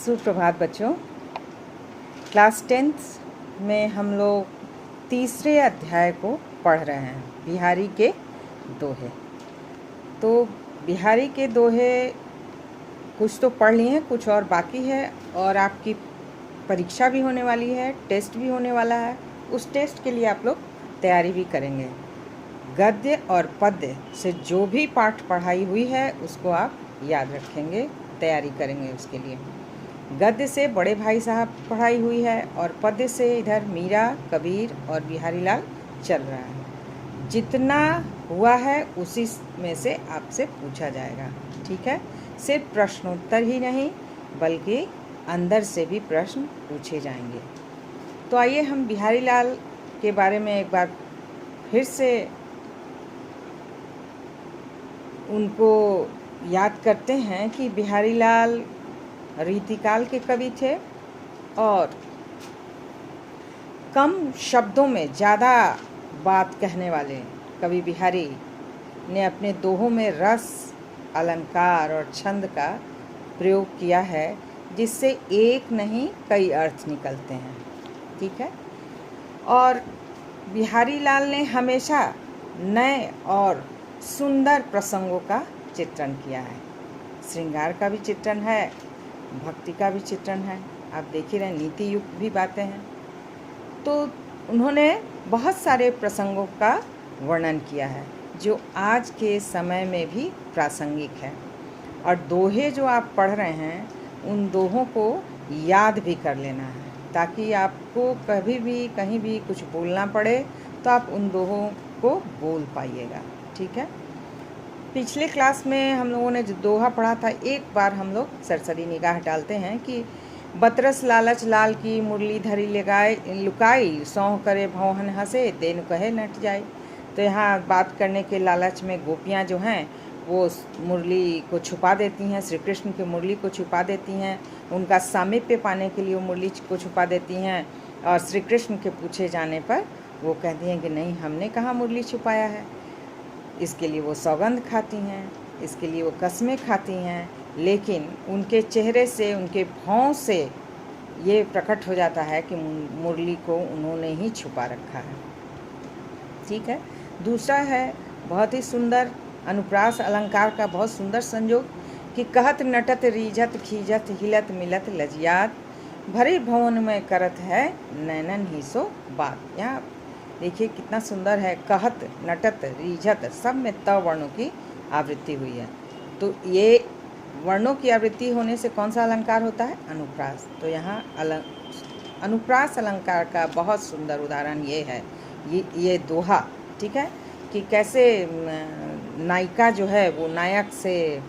सुप्रभात बच्चों। Class 10th में हम लोग तीसरे अध्याय को पढ़ रहे हैं, बिहारी के दोहे। तो बिहारी के दोहे कुछ तो पढ़ लिए हैं, कुछ और बाकी है, और आपकी परीक्षा भी होने वाली है, टेस्ट भी होने वाला है। उस टेस्ट के लिए आप लोग तैयारी भी करेंगे। गद्य और पद्य से जो भी पाठ पढ़ाई हुई है उसको आप याद रखेंगे, तैयारी करेंगे उसके लिए। गद्य से बड़े भाई साहब पढ़ाई हुई है और पद्य से इधर मीरा, कबीर और बिहारी लाल चल रहा है। जितना हुआ है उसी में से आपसे पूछा जाएगा, ठीक है। सिर्फ प्रश्नोत्तर ही नहीं बल्कि अंदर से भी प्रश्न पूछे जाएंगे। तो आइए हम बिहारी लाल के बारे में एक बार फिर से उनको याद करते हैं कि बिहारी लाल रीतिकाल के कवि थे और कम शब्दों में ज़्यादा बात कहने वाले कवि बिहारी ने अपने दोहों में रस, अलंकार और छंद का प्रयोग किया है, जिससे एक नहीं कई अर्थ निकलते हैं, ठीक है। और बिहारी लाल ने हमेशा नए और सुंदर प्रसंगों का चित्रण किया है। श्रृंगार का भी चित्रण है, भक्ति का भी चित्रण है, आप देख ही रहे, नीति युक्त भी बातें हैं। तो उन्होंने बहुत सारे प्रसंगों का वर्णन किया है जो आज के समय में भी प्रासंगिक है। और दोहे जो आप पढ़ रहे हैं उन दोहों को याद भी कर लेना है, ताकि आपको कभी भी कहीं भी कुछ बोलना पड़े तो आप उन दोहों को बोल पाइएगा, ठीक है। पिछले क्लास में हम लोगों ने जो दोहा पढ़ा था, एक बार हम लोग सरसरी निगाह डालते हैं कि बतरस लालच लाल की मुरली धरी लगाए लुकाई, सौंह करे भौहन हंसे देन कहे नट जाए। तो यहाँ बात करने के लालच में गोपियाँ जो हैं वो मुरली को छुपा देती हैं, श्री कृष्ण की मुरली को छुपा देती हैं, उनका सामीप्य पाने के लिए वो मुरली को छुपा देती हैं। और श्री कृष्ण के पूछे जाने पर वो कहती हैं कि नहीं, हमने कहाँ मुरली छुपाया है। इसके लिए वो सौगंध खाती हैं, इसके लिए वो कस्में खाती हैं, लेकिन उनके चेहरे से, उनके भाव से ये प्रकट हो जाता है कि मुरली को उन्होंने ही छुपा रखा है, ठीक है। दूसरा है बहुत ही सुंदर अनुप्रास अलंकार का बहुत सुंदर संयोग कि कहत नटत रीझत खीजत हिलत मिलत लजियात, भरे भवन में करत है नैनन ही सो बात। यहाँ देखिए कितना सुंदर है, कहत नटत रीझत, सब में त वर्णों की आवृत्ति हुई है। तो ये वर्णों की आवृत्ति होने से कौन सा अलंकार होता है? अनुप्रास। तो यहाँ अनुप्रास अलंकार का बहुत सुंदर उदाहरण ये है, ये दोहा, ठीक है, कि कैसे नायिका जो है वो नायक से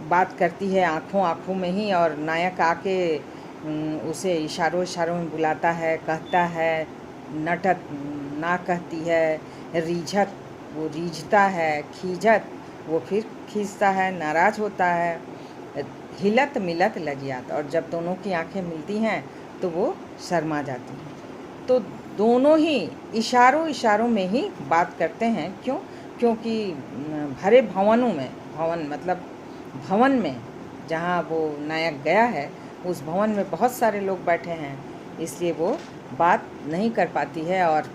बात करती है आँखों आँखों में ही, और नायक आके उसे इशारों इशारों में बुलाता है, कहता है, नटत ना कहती है, रीझत वो रीझता है, खीजत वो फिर खींचता है, नाराज होता है, हिलत मिलत लजियात, और जब दोनों की आंखें मिलती हैं तो वो शर्मा जाती हैं। तो दोनों ही इशारों इशारों में ही बात करते हैं। क्यों? क्योंकि भरे भवनों में, भवन मतलब भवन में जहाँ वो नायक गया है उस भवन में बहुत सारे लोग बैठे हैं, इसलिए वो बात नहीं कर पाती है और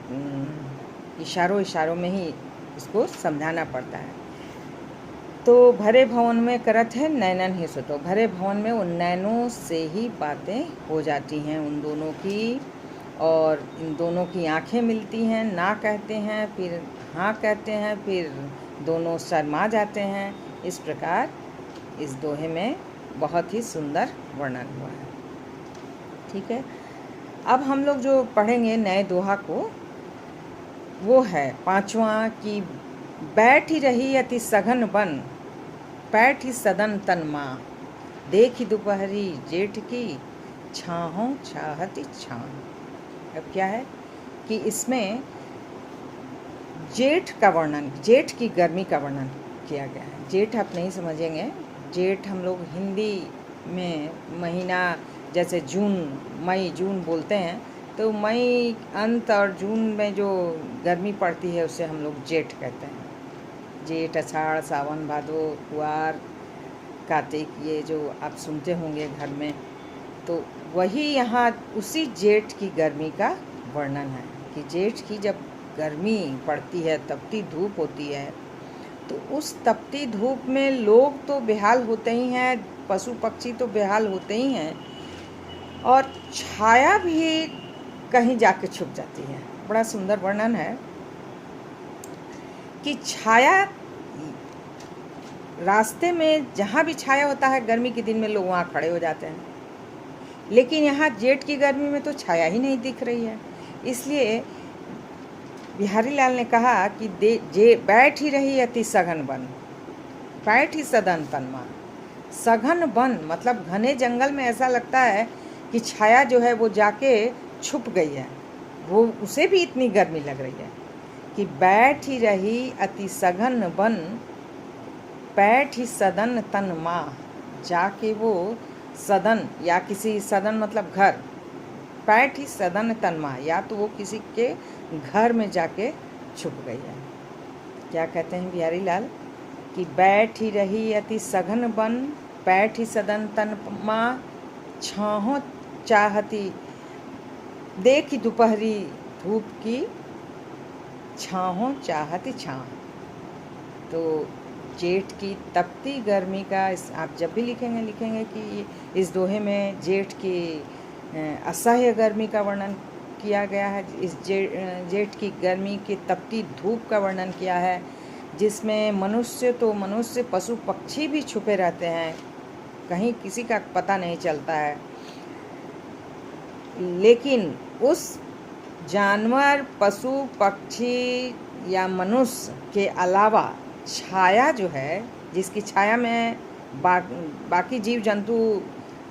इशारों इशारों में ही इसको समझाना पड़ता है। तो भरे भवन में करत है नैनन ही सुतो, भरे भवन में उन नैनों से ही बातें हो जाती हैं उन दोनों की, और इन दोनों की आंखें मिलती हैं, ना कहते हैं फिर हाँ कहते हैं, फिर दोनों शर्मा जाते हैं। इस प्रकार इस दोहे में बहुत ही सुंदर वर्णन हुआ है, ठीक है। अब हम लोग जो पढ़ेंगे नए दोहा को, वो है पांचवा कि बैठी रही अति सघन बन, पैठी सदन तन माँ, देखी दोपहरी जेठ की, छाहों चाहती छान। अब क्या है कि इसमें जेठ का वर्णन, जेठ की गर्मी का वर्णन किया गया है। जेठ आप नहीं समझेंगे, जेठ हम लोग हिंदी में महीना जैसे जून, मई जून बोलते हैं, तो मई अंत और जून में जो गर्मी पड़ती है उसे हम लोग जेठ कहते हैं। जेठ, आषाढ़, सावन, भादो, कुआर, कार्तिक, ये जो आप सुनते होंगे घर में, तो वही यहाँ उसी जेठ की गर्मी का वर्णन है कि जेठ की जब गर्मी पड़ती है, तपती धूप होती है, तो उस तपती धूप में लोग तो बेहाल होते ही हैं, पशु पक्षी तो बेहाल होते ही हैं, और छाया भी कहीं जाके छुप जाती है। बड़ा सुंदर वर्णन है कि छाया, रास्ते में जहाँ भी छाया होता है गर्मी के दिन में लोग वहाँ खड़े हो जाते हैं, लेकिन यहाँ जेठ की गर्मी में तो छाया ही नहीं दिख रही है। इसलिए बिहारी लाल ने कहा कि बैठ ही रही अति सघन वन, बैठ ही सदन तनमा। सघन वन मतलब घने जंगल में ऐसा लगता है कि छाया जो है वो जाके छुप गई है, वो उसे भी इतनी गर्मी लग रही है कि बैठ ही रही अति सघन वन, बैठ ही सदन तन माँ। जाके वो सदन, या किसी सदन मतलब घर, बैठ ही सदन तन माँ, या तो वो किसी के घर में जाके छुप गई है। क्या कहते हैं बिहारी लाल कि बैठ ही रही अति सघन वन, बैठ ही सदन तन माँ, छाहों चाहती देखी दोपहरी धूप की, छाहों चाहती छाँ। तो जेठ की तपती गर्मी का आप जब भी लिखेंगे कि इस दोहे में जेठ की असह्य गर्मी का वर्णन किया गया है, इस जेठ की गर्मी की तपती धूप का वर्णन किया है, जिसमें मनुष्य पशु पक्षी भी छुपे रहते हैं, कहीं किसी का पता नहीं चलता है। लेकिन उस जानवर, पशु पक्षी या मनुष्य के अलावा छाया जो है, जिसकी छाया में बाकी जीव जंतु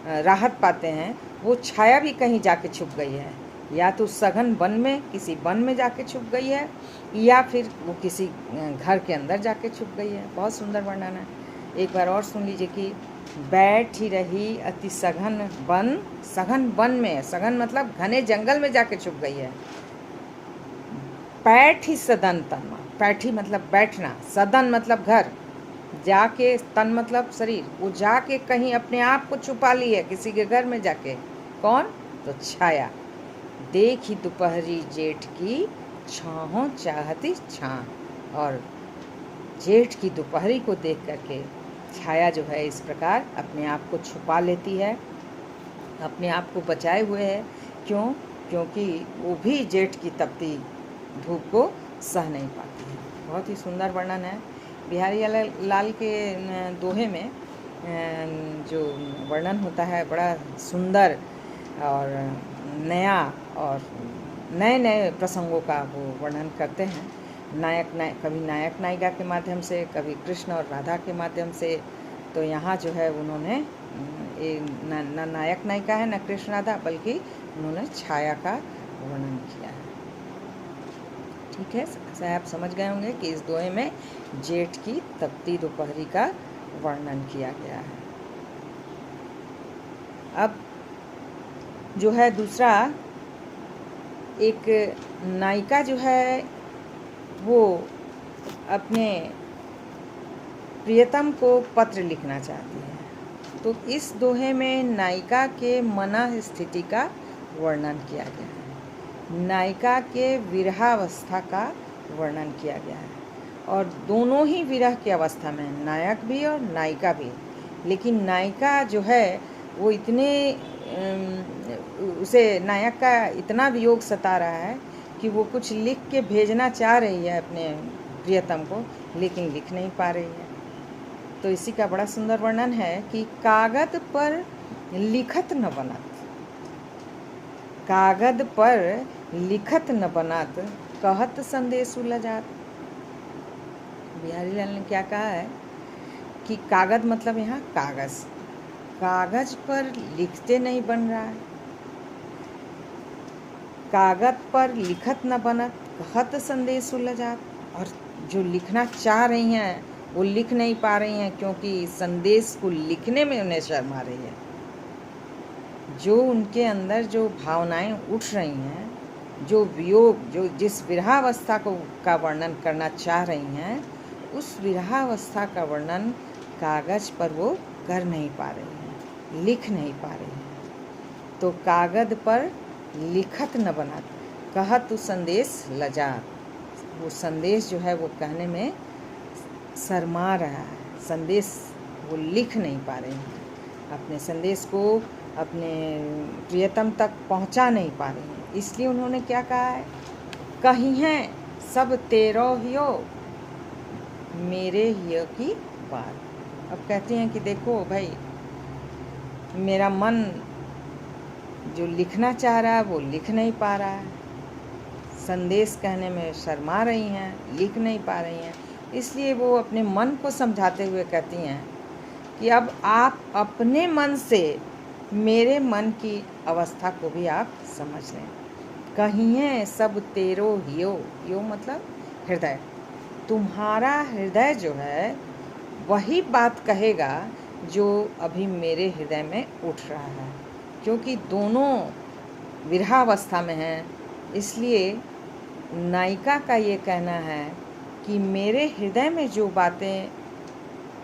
राहत पाते हैं, वो छाया भी कहीं जाके छुप गई है, या तो सघन वन में, किसी वन में जाके छुप गई है, या फिर वो किसी घर के अंदर जाके छुप गई है। बहुत सुंदर वर्णन है। एक बार और सुन लीजिए कि बैठ ही रही अति सघन वन, सघन वन में, सघन मतलब घने जंगल में जाके छुप गई है, बैठ ही सदन तन, बैठी मतलब बैठना, सदन मतलब घर, जाके तन मतलब शरीर, वो जाके कहीं अपने आप को छुपा ली है किसी के घर में जाके। कौन? तो छाया। देखी दोपहरी जेठ की, छाहों चाहती छाँ। और जेठ की दोपहरी को देख करके छाया जो है इस प्रकार अपने आप को छुपा लेती है, अपने आप को बचाए हुए है। क्यों? क्योंकि वो भी जेठ की तपती धूप को सह नहीं पाती है। बहुत ही सुंदर वर्णन है बिहारी लाल के दोहे में। जो वर्णन होता है बड़ा सुंदर और नया, और नए नए प्रसंगों का वो वर्णन करते हैं। कभी नायक नायिका के माध्यम से, कभी कृष्ण और राधा के माध्यम से। तो यहाँ जो है उन्होंने न नायक नायिका है, न कृष्ण राधा, बल्कि उन्होंने छाया का वर्णन किया है। ठीक है, ऐसा आप समझ गए होंगे कि इस दोहे में जेठ की तपती दोपहरी का वर्णन किया गया है। अब जो है दूसरा, एक नायिका जो है वो अपने प्रियतम को पत्र लिखना चाहती है, तो इस दोहे में नायिका के मन स्थिति का वर्णन किया गया है, नायिका के विरहावस्था का वर्णन किया गया है। और दोनों ही विरह की अवस्था में, नायक भी और नायिका भी। लेकिन नायिका जो है वो उसे नायक का इतना वियोग सता रहा है कि वो कुछ लिख के भेजना चाह रही है अपने प्रियतम को, लेकिन लिख नहीं पा रही है। तो इसी का बड़ा सुंदर वर्णन है कि कागद पर लिखत न बनत, कागद पर लिखत न बनत, कहत संदेश लजात। बिहारी लाल ने क्या कहा है कि कागज मतलब यहाँ कागज, कागज पर लिखते नहीं बन रहा है, कागज पर लिखत न बनत, कहत संदेश लजात। और जो लिखना चाह रही हैं वो लिख नहीं पा रही हैं, क्योंकि संदेश को लिखने में उन्हें शर्म आ रही है। जो उनके अंदर जो भावनाएं उठ रही हैं, जो वियोग, जो जिस विरहावस्था का वर्णन करना चाह रही हैं, उस विरहावस्था का वर्णन कागज पर वो कर नहीं पा रही हैं, लिख नहीं पा रही हैं। तो कागद पर लिखत न बनत, कहत संदेश लजात। वो संदेश जो है वो कहने में शर्मा रहा है, संदेश वो लिख नहीं पा रही हैं, अपने संदेश को अपने प्रियतम तक पहुंचा नहीं पा रही हैं। इसलिए उन्होंने क्या कहा है, कहीं हैं सब तेरो हियो, मेरे हियो की बात। अब कहती हैं कि देखो भाई, मेरा मन जो लिखना चाह रहा है वो लिख नहीं पा रहा है, संदेश कहने में शर्मा रही हैं, लिख नहीं पा रही हैं। इसलिए वो अपने मन को समझाते हुए कहती हैं कि अब आप अपने मन से मेरे मन की अवस्था को भी आप समझ लें। कहीं है सब तेरो हियो, यो मतलब हृदय, तुम्हारा हृदय जो है वही बात कहेगा जो अभी मेरे हृदय में उठ रहा है, क्योंकि दोनों विरहावस्था में हैं। इसलिए नायिका का ये कहना है कि मेरे हृदय में जो बातें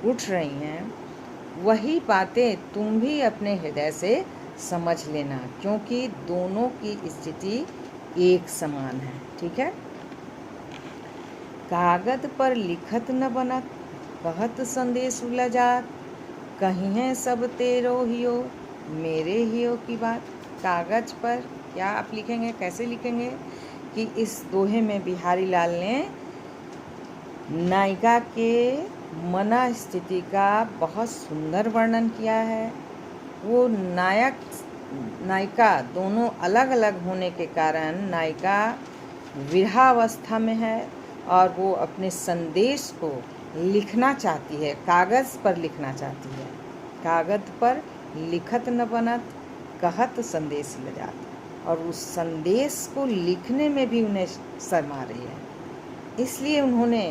उठ रही हैं वही बातें तुम भी अपने हृदय से समझ लेना, क्योंकि दोनों की स्थिति एक समान है। ठीक है। कागद पर लिखत न बनत, कहत संदेश उलझात। कहीं है सब तेरो हियो, मेरे हियो की बात। कागज पर क्या आप लिखेंगे, कैसे लिखेंगे कि इस दोहे में बिहारी लाल ने नायिका के मना स्थिति का बहुत सुंदर वर्णन किया है। वो नायक नायिका दोनों अलग अलग होने के कारण नायिका विरहावस्था में है और वो अपने संदेश को लिखना चाहती है, कागज़ पर लिखना चाहती है। कागज पर लिखत न बनत, कहत संदेश लजात। और उस संदेश को लिखने में भी उन्हें शर्मा रही है। इसलिए उन्होंने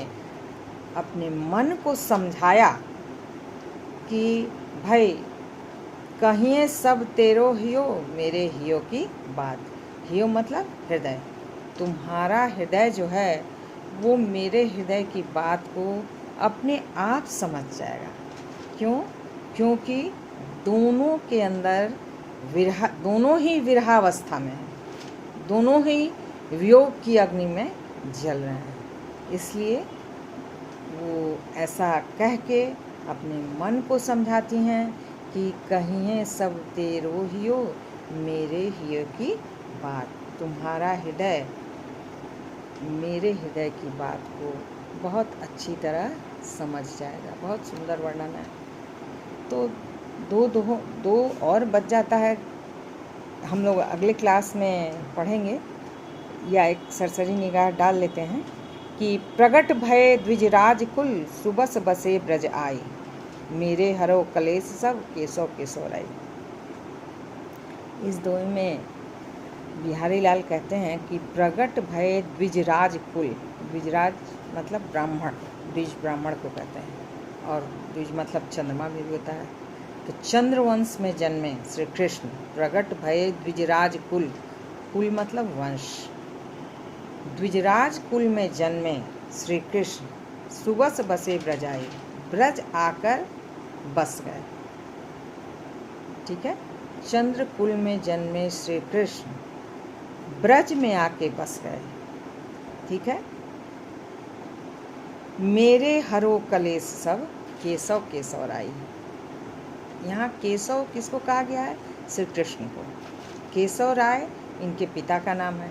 अपने मन को समझाया कि भाई कहिए सब तेरो हियो, मेरे हियो की बात। हियो मतलब हृदय, तुम्हारा हृदय जो है वो मेरे हृदय की बात को अपने आप समझ जाएगा। क्यों? क्योंकि दोनों के अंदर दोनों ही विरहावस्था में हैं, दोनों ही वियोग की अग्नि में जल रहे हैं। इसलिए वो ऐसा कह के अपने मन को समझाती हैं कि कहिए सब तेरो हियो, मेरे हियो की बात। तुम्हारा हृदय मेरे हृदय की बात को बहुत अच्छी तरह समझ जाएगा। बहुत सुंदर वर्णन है। तो दो और बच जाता है, हम लोग अगले क्लास में पढ़ेंगे, या एक सरसरी निगाह डाल लेते हैं कि प्रगट भय द्विजराज कुल, सुबस बसे ब्रज आई। मेरे हरो कलेश सब, केसो केसो राई। इस दोहे में बिहारी लाल कहते हैं कि प्रगट भय द्विजराज कुल, द्विजराज मतलब ब्राह्मण, द्विज ब्राह्मण को कहते हैं, और द्विज मतलब चंद्रमा भी होता है। तो चंद्रवंश में जन्मे श्री कृष्ण, प्रगट भय द्विजराज कुल, कुल मतलब वंश, द्विजराज कुल में जन्मे श्री कृष्ण, सुबस बसे ब्रज आए, ब्रज आकर बस गए। ठीक है। चंद्र कुल में जन्मे श्री कृष्ण ब्रज में आके बस गए। ठीक है। मेरे हरो कलेश सब, केशव केशव राई। यहाँ केशव किसको कहा गया है? श्री कृष्ण को। केशव राय इनके पिता का नाम है।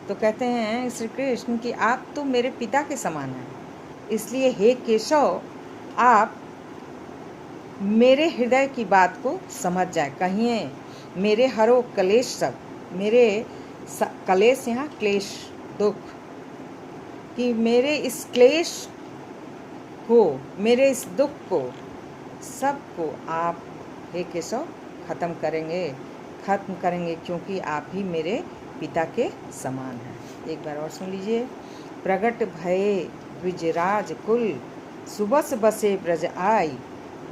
तो कहते हैं श्री कृष्ण कि आप तो मेरे पिता के समान हैं, इसलिए हे केशव आप मेरे हृदय की बात को समझ जाए। कहिए मेरे हरो कलेश सब, मेरे कलेश यहाँ क्लेश, दुख, कि मेरे इस क्लेश को, मेरे इस दुख को, सबको आप हे केशव खत्म करेंगे, क्योंकि आप ही मेरे पिता के समान हैं। एक बार और सुन लीजिए। प्रगट भये द्विजराज कुल, सुबस बसे ब्रज आई,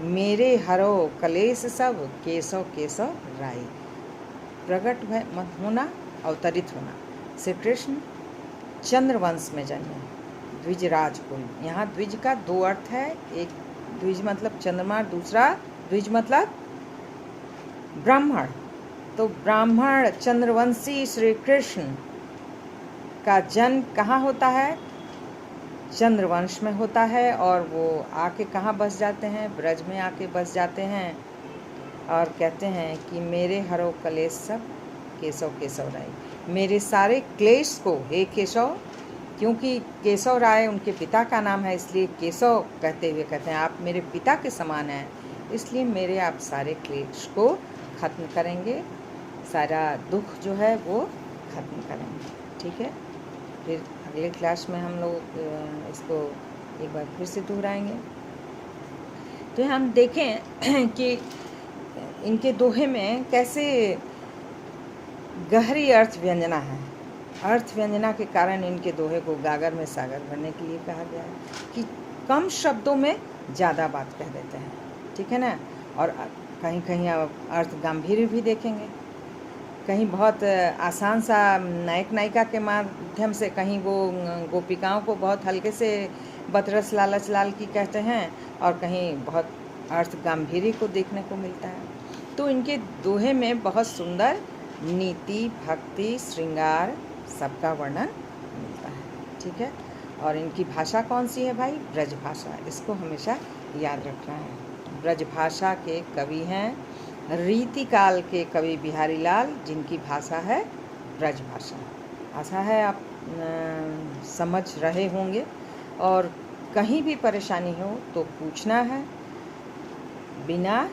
मेरे हरो कलेश सब, केशव केशव राई। प्रगट भय मत होना, अवतरित होना। श्री कृष्ण चंद्रवंश में जन्मे, द्विजराज कुल। यहाँ द्विज का दो अर्थ है, एक द्विज मतलब चंद्रमा, दूसरा द्विज मतलब ब्राह्मण। तो ब्राह्मण चंद्रवंशी श्री कृष्ण का जन्म कहाँ होता है? चंद्रवंश में होता है। और वो आके कहाँ बस जाते हैं? ब्रज में आके बस जाते हैं और कहते हैं कि मेरे हरो कलेश सब केशव केशव राय। मेरे सारे क्लेश को हे केशव, क्योंकि केशव राय उनके पिता का नाम है, इसलिए केशव कहते हुए कहते हैं आप मेरे पिता के समान हैं, इसलिए मेरे आप सारे क्लेश को ख़त्म करेंगे, सारा दुख जो है वो ख़त्म करेंगे। ठीक है, फिर अगले क्लास में हम लोग इसको एक बार फिर से दोहराएंगे। तो हम देखें कि इनके दोहे में कैसे गहरी अर्थ व्यंजना है। अर्थ व्यंजना के कारण इनके दोहे को गागर में सागर भरने के लिए कहा गया है कि कम शब्दों में ज़्यादा बात कह देते हैं। ठीक है ना। और कहीं कहीं अर्थ गंभीर भी देखेंगे, कहीं बहुत आसान सा नायक नायिका के माध्यम से, कहीं वो गोपिकाओं को बहुत हल्के से बतरस लालच लाल की कहते हैं, और कहीं बहुत अर्थ गंभीर को देखने को मिलता है। तो इनके दोहे में बहुत सुंदर नीति, भक्ति, श्रृंगार सबका वर्णन मिलता है। ठीक है। और इनकी भाषा कौन सी है भाई? ब्रज भाषा। इसको हमेशा याद रखना है। ब्रज भाषा के कवि हैं रीतिकाल के कवि बिहारी लाल, जिनकी भाषा है ब्रज भाषा। आशा है आप समझ रहे होंगे। और कहीं भी परेशानी हो तो पूछना है, बिना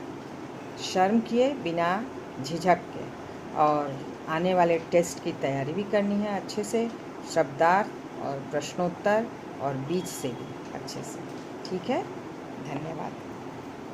शर्म किए, बिना झिझक के। और आने वाले टेस्ट की तैयारी भी करनी है अच्छे से, शब्दार्थ और प्रश्नोत्तर और बीच से भी अच्छे से। ठीक है, धन्यवाद।